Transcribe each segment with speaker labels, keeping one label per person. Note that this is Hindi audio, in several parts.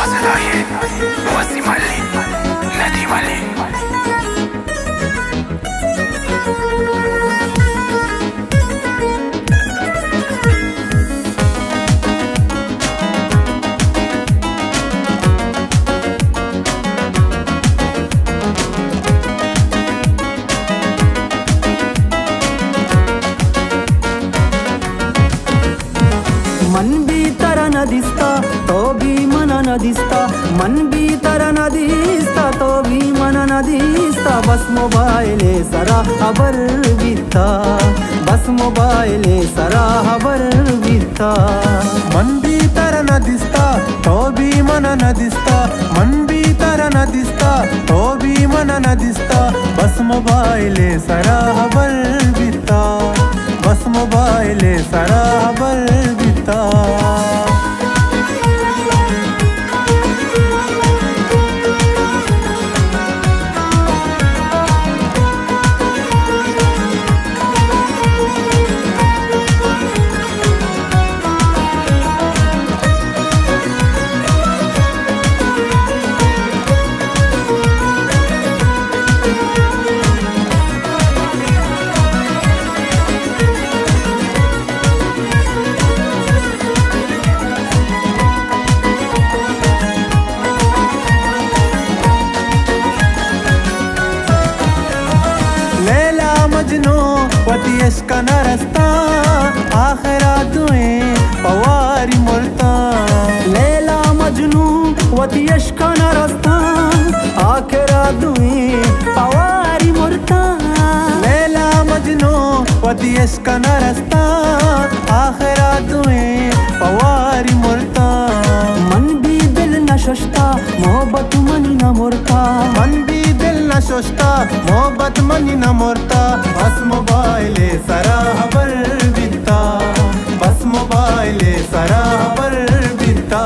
Speaker 1: Fazlaye, Wazimali, Nadimali.
Speaker 2: मन भीतर नदिस्ता तो भी मन नदिस्ता मन भीतर नदिस्ता तो भी मन नदिस्ता बस मोबाइले सरा हबर बिता बस मोबाइले सरा हबर बिता
Speaker 3: मन भीतर नदिस्ता तो भी मन नदिस्ता मन भीतर नदिस्ता तो भी मन नदिस्ता बस मोबाइले सरा हबर बिता बस मोबाइले सरा हबर बिता मजनू वती इश्क नरस्ता आखिरा दुएं पवारी मुरता
Speaker 2: लैला मजनू वती इश्क नरस्ता आखिरा दुएं पवारी मुरता
Speaker 3: लैला मजनू वती इश्क नरस्ता आखिरा दुएं पवारी मुरता
Speaker 2: मन भी दिल न शोषता मोहब्बत मनी न मुरता
Speaker 3: मन भी दिल न शोषता मोहब्बत मनी न मुरता बस मोबाइले सरा हबर बिता बस मोबाइले सरा हबर बिता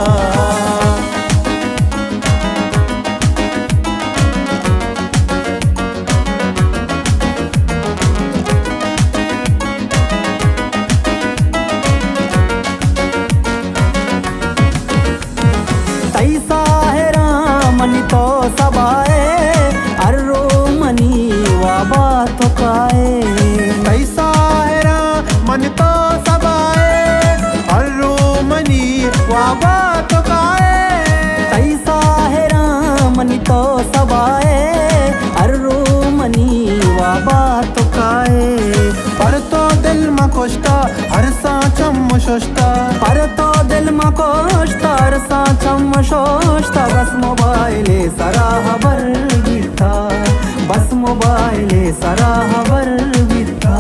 Speaker 2: तैसा है रामनी तो सबाए अर्रो मनी वाबा तो काए
Speaker 3: तैसा है रामनी तो सबाए अर्रो मनी वाबा तो काए
Speaker 2: तैसा है रामनी तो सबाए अर्रो मनी वाबा तो काए
Speaker 3: पर तो दिल में कोष्टा हर सा चम शोष्टा
Speaker 2: पर तो दिल में कोष्टा हर सा चम शोष्टा बस मोबाइले सरा हबर बिता बस मोबाइले सरा हबर बिता।